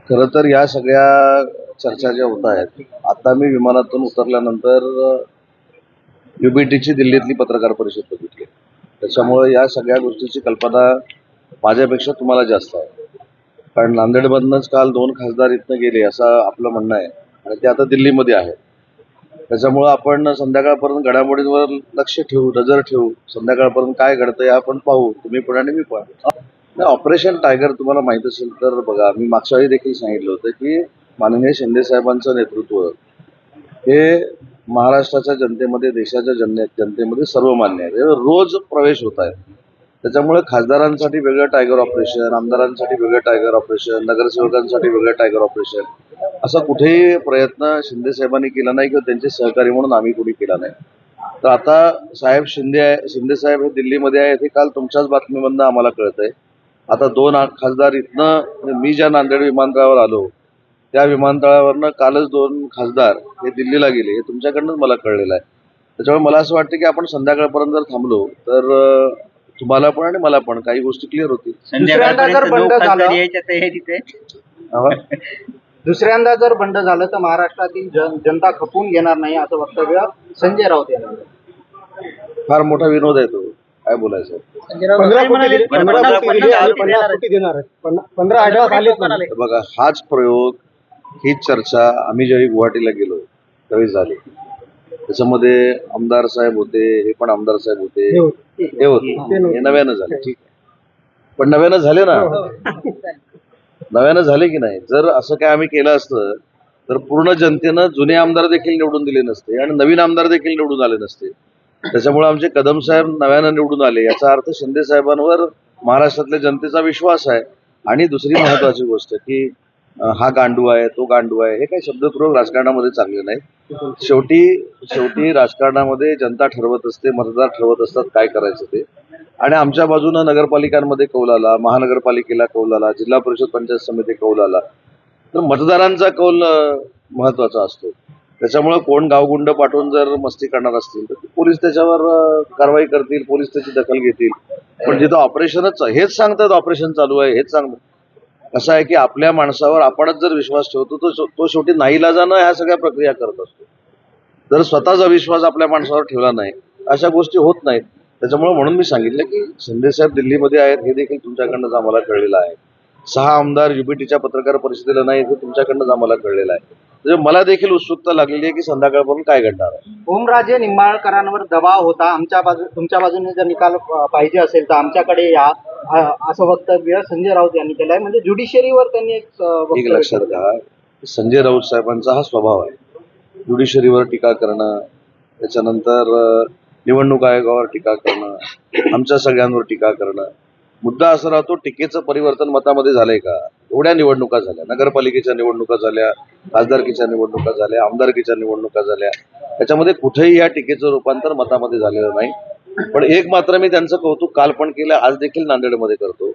खरं तर या सगळ्या चर्चा ज्या होत आहेत, आता मी विमानातून उतरल्यानंतर UBTची दिल्लीतली पत्रकार परिषद बघितली. त्याच्यामुळे या सगळ्या गोष्टीची कल्पना माझ्यापेक्षा तुम्हाला जास्त आहे. कारण नांदेडमधनंच काल 2 खासदार इथनं गेले असं आपलं म्हणणं आहे आणि ते आता दिल्लीमध्ये आहे. त्याच्यामुळं आपण संध्याकाळपर्यंत घडामोडींवर लक्ष ठेवू, नजर ठेवू. संध्याकाळपर्यंत काय घडतंय आपण पाहू, तुम्ही पण आणि मी पण. ऑपरेशन टायगर तुम्हाला माहित असेल तर बघा, मी मागच्या वेळी देखील सांगितलं होतं की माननीय शिंदे साहेबांचं नेतृत्व हे महाराष्ट्राच्या जनतेमध्ये, देशाच्या जनतेमध्ये सर्वमान्य आहे. रोज प्रवेश होत आहे. त्याच्यामुळे खासदारांसाठी वेगळं टायगर ऑपरेशन, आमदारांसाठी वेगळं टायगर ऑपरेशन, नगरसेवकांसाठी वेगळं टायगर ऑपरेशन, असा कुठेही प्रयत्न शिंदे साहेबांनी केला नाही किंवा त्यांचे सहकारी म्हणून आम्ही कोणी केला नाही. तर आता साहेब शिंदे साहेब हे दिल्लीमध्ये आहेत हे काल तुमच्याच बातमीमधनं आम्हाला कळतंय. आता 2 खासदार इथनं, म्हणजे मी ज्या नांदेड विमानतळावर आलो त्या विमानतळावरनं कालच 2 खासदार हे दिल्लीला गेले, हे तुमच्याकडनंच मला कळलेलं आहे. त्याच्यामुळे मला असं वाटतं की आपण संध्याकाळपर्यंत जर थांबलो तर तुम्हाला पण आणि मला पण काही गोष्टी क्लिअर होतील. दुसऱ्यांदा जर बंड झालं तर महाराष्ट्रातील जनता खपून घेणार नाही असं वक्तव्य संजय राऊत यांनी. फार मोठा विनोद आहे तो, काय बोलायचं. बघा, हाच प्रयोग, ही चर्चा आम्ही ज्यावेळी गुवाहाटीला गेलो त्यावेळी झाली. त्याच्यामध्ये आमदार साहेब होते, हे पण आमदार साहेब होते, हे होते, हे नव्यानं झाले. ठीक आहे, पण नव्यानं झाले ना, नव्यानं झाले की नाही. जर असं काय आम्ही केलं असतं तर पूर्ण जनतेनं जुने आमदार देखील निवडून दिले नसते आणि नवीन आमदार देखील निवडून आले नसते. त्याच्यामुळे आमचे कदम साहेब नव्यानं निवडून आले, याचा अर्थ शिंदे साहेबांवर महाराष्ट्रातल्या जनतेचा विश्वास आहे. आणि दुसरी महत्वाची गोष्ट की हा गांडू आहे, तो गांडू आहे, हे काही शब्दप्रयोग राजकारणामध्ये चांगले नाही. शेवटी राजकारणामध्ये जनता ठरवत असते, मतदार ठरवत असतात काय करायचं ते. आणि आमच्या बाजूनं नगरपालिकांमध्ये कौल आला, महानगरपालिकेला कौल आला, जिल्हा परिषद पंचायत समिती कौल आला, तर मतदारांचा कौल महत्वाचा असतो. त्याच्यामुळे कोण गावगुंड पाठवून जर मस्ती करणार असतील तर पोलीस त्याच्यावर कारवाई करतील, पोलीस त्याची दखल घेतील. पण जिथं ऑपरेशनच, हेच सांगतात ऑपरेशन चालू आहे, हेच सांगतात. कसं आहे की आपल्या माणसावर आपणच जर विश्वास ठेवतो तो शेवटी नाईलाजानं ह्या सगळ्या प्रक्रिया करत असतो. जर स्वतःचा विश्वास आपल्या माणसावर ठेवला नाही, अशा गोष्टी होत नाहीत. त्याच्यामुळे म्हणून मी सांगितलं की शिंदे साहेब दिल्लीमध्ये आहेत, हे देखील तुमच्याकडनंच आम्हाला कळलेलं आहे. 6 आमदार UBTच्या पत्रकार परिषदेला नाही, हे तुमच्याकडनंच आम्हाला कळलेलं आहे. म्हणजे मला देखील उत्सुकता लागलेली आहे की संध्याकाळपर्यंत काय घडणार आहे. ओमराजे निंबाळकरांवर दबाव होता, तुमच्या बाजूने जर निकाल पाहिजे असेल तर आमच्याकडे या, असं वक्तव्य संजय राऊत यांनी केलं आहे. म्हणजे ज्युडिशरीवर त्यांनी एक लक्षात घ्या, संजय राऊत साहेबांचा हा स्वभाव आहे, ज्युडिशरीवर टीका करणं, त्याच्यानंतर निवडणूक आयोगावर टीका करणं, आमच्या सगळ्यांवर टीका करणं. मुद्दा असा राहतो, टीकेचं परिवर्तन मतामध्ये झालंय का? एवढ्या निवडणुका झाल्या, नगरपालिकेच्या निवडणुका झाल्या, खासदारकीच्या निवडणुका झाल्या, आमदारकीच्या निवडणुका झाल्या, त्याच्यामध्ये कुठेही या टीकेचं रूपांतर मतामध्ये झालेलं नाही. पण एक मात्र मी त्यांचं कौतुक काल पण केलं, आज देखील नांदेडमध्ये करतो,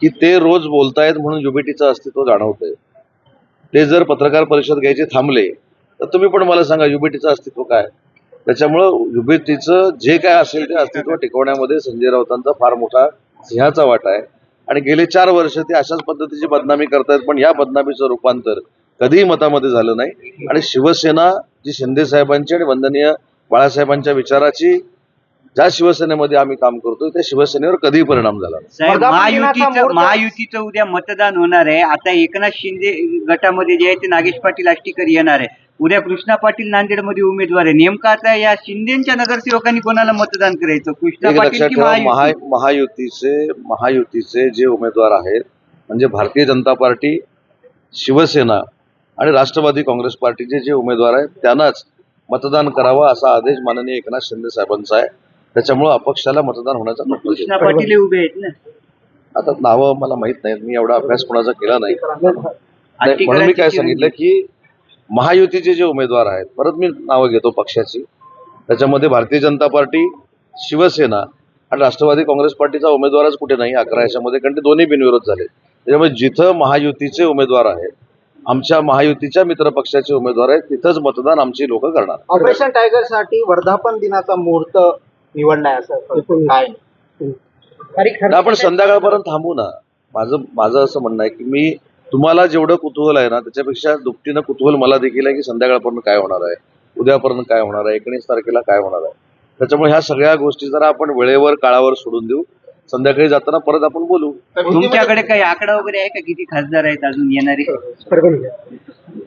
की ते रोज बोलतायत म्हणून UBTचं अस्तित्व जाणवतंय. ते जर पत्रकार परिषद घ्यायचे थांबले तर तुम्ही पण मला सांगा UBTचं अस्तित्व काय. त्याच्यामुळं UBTचं जे काय असेल ते अस्तित्व टिकवण्यामध्ये संजय राऊतांचा फार मोठा सिंहाचा वाटा आहे. आणि गेले 4 वर्ष ते अशाच पद्धतीची बदनामी करतायत, पण या बदनामीचं रूपांतर कधीही मतामध्ये झालं नाही. आणि शिवसेना जी शिंदे साहेबांची आणि वंदनीय बाळासाहेबांच्या विचाराची, ज्या शिवसेनेमध्ये आम्ही काम करतोय त्या शिवसेनेवर कधीही परिणाम झाला नाही. महायुतीचं उद्या मतदान होणार आहे. आता एकनाथ शिंदे गटामध्ये जे आहे ते नागेश पाटील आष्टीकर येणार आहे. उद्या कृष्णा पाटील नांदेडमध्ये उमेदवार आहे. नेमका आता या शिंदेच्या नगरसेवकांनी कोणाला मतदान करायचं, कृष्णा पाटील की महायुतीचे जे उमेदवार आहेत, म्हणजे भारतीय जनता पार्टी, शिवसेना आणि राष्ट्रवादी काँग्रेस पार्टीचे जे उमेदवार आहेत त्यांनाच मतदान करावं असा आदेश माननीय एकनाथ शिंदे साहेबांचा आहे. त्याच्यामुळे अपक्षाला मतदान होण्याचा कृष्णा पाटील उभे आहेत ना. आता नावं मला माहित नाहीत, मी एवढा अभ्यास कोणाचा केला नाही. म्हणून मी काय सांगितलं की महायुतीचे जे उमेदवार आहेत, परत मी नावं घेतो पक्षाची, त्याच्यामध्ये भारतीय जनता पार्टी, शिवसेना आणि राष्ट्रवादी काँग्रेस पार्टीचा उमेदवारच कुठे नाही 11 याच्यामध्ये, कारण ते दोन्ही बिनविरोध झाले. त्याच्यामुळे जिथं महायुतीचे उमेदवार आहेत, आमच्या महायुतीच्या मित्र पक्षाचे उमेदवार आहेत, तिथंच मतदान आमची लोक करणार. ऑपरेशन टायगर साठी वर्धापन दिनाचा मुहूर्त निवडलाय असं काय? आपण संध्याकाळपर्यंत थांबू ना. माझं असं म्हणणं आहे की मी तुम्हाला जेवढं कुतूहल आहे ना त्याच्यापेक्षा दुपटीनं कुतूहल मला देखील आहे की संध्याकाळपर्यंत काय होणार आहे, उद्यापर्यंत काय होणार आहे, 19 तारखेला काय होणार आहे. त्याच्यामुळे ह्या सगळ्या गोष्टी जरा आपण वेळेवर काळावर सोडून देऊ. संध्याकाळी जाताना परत आपण बोलू. तुमच्याकडे काही आकडा वगैरे आहे का, किती खासदार आहेत अजून येणारे?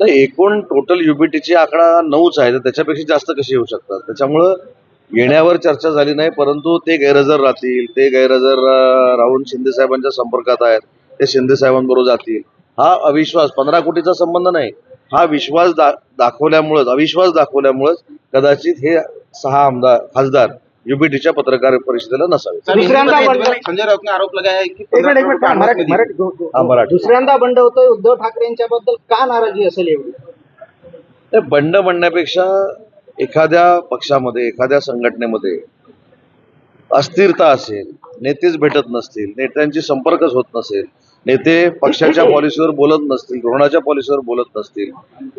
तर एकूण टोटल युबीटीची आकडा 9च आहे, तर त्याच्यापेक्षा जास्त कशी येऊ शकतात. त्याच्यामुळं येण्यावर चर्चा झाली नाही, परंतु ते गैरहजर राहतील, ते गैरहजर राहून शिंदे साहेबांच्या संपर्कात आहेत, ते शिंदे साहेबांबरोबर जातील. हा अविश्वास 15 कोटीचा संबंध नाही, हा विश्वास दाखवल्यामुळेच, अविश्वास दाखवल्यामुळेच कदाचित हे 6 खासदार युबीटीच्या पत्रकार परिषदेला नसावे. दुसऱ्यांदा संजय राऊत ने आरोप लगाया है कि मराठी दुसऱ्यांदा बंड होतोय उद्धव ठाकरे यांच्याबद्दल, का नाराजी असेल एवढी? ते बंड म्हणण्यापेक्षा एखाद्या पक्षामध्ये, एखाद्या संघटनेमध्ये अस्थिरता असेल, नेतेच भेटत नसतील, नेत्यांची संपर्कच होत नसेल, नेते पक्षाच्या पॉलिसीवर बोलत नसतील, धोरणाच्या पॉलिसीवर बोलत नसतील,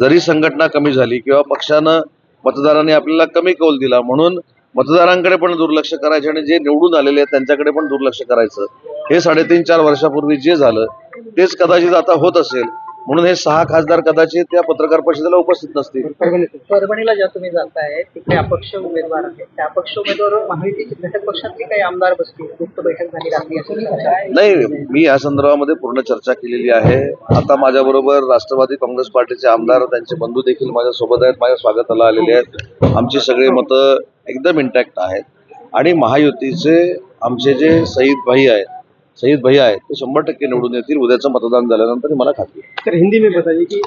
जरी संघटना कमी झाली किंवा पक्षानं मतदारांनी आपल्याला कमी कौल दिला म्हणून मतदारांकडे पण दुर्लक्ष करायचे आणि जे निवडून आलेले आहेत त्यांच्याकडे पण दुर्लक्ष करायचं, हे 3.5-4 वर्षापूर्वी जे झालं तेच कदाचित आता होत असेल. म्हणून हे 6 खासदार कदाचित त्या पत्रकार परिषदेला उपस्थित नसतील. परभणीला ज्या तुम्ही जाताय तिकडे अपक्ष उमेदवार आहेत, त्या अपक्ष उमेदवारावर महायुतीचे घटक पक्षातले काही आमदार बसतील, गुप्त बैठक झाली रात्री असेल? नाही, मी या संदर्भामध्ये पूर्ण चर्चा केलेली आहे. आता माझ्याबरोबर राष्ट्रवादी काँग्रेस पार्टीचे आमदार, त्यांचे बंधू देखील माझ्या सोबत आहेत, माझ्या स्वागताला आलेले आहेत. आमची सगळी मतं एकदम इंटॅक्ट आहेत आणि महायुतीचे आमचे जे सईद भाई आहेत ते 100% निवडून येतील. उद्याचं मतदान झाल्यानंतर मला खात्री आहे. हिंदी में बताइए कि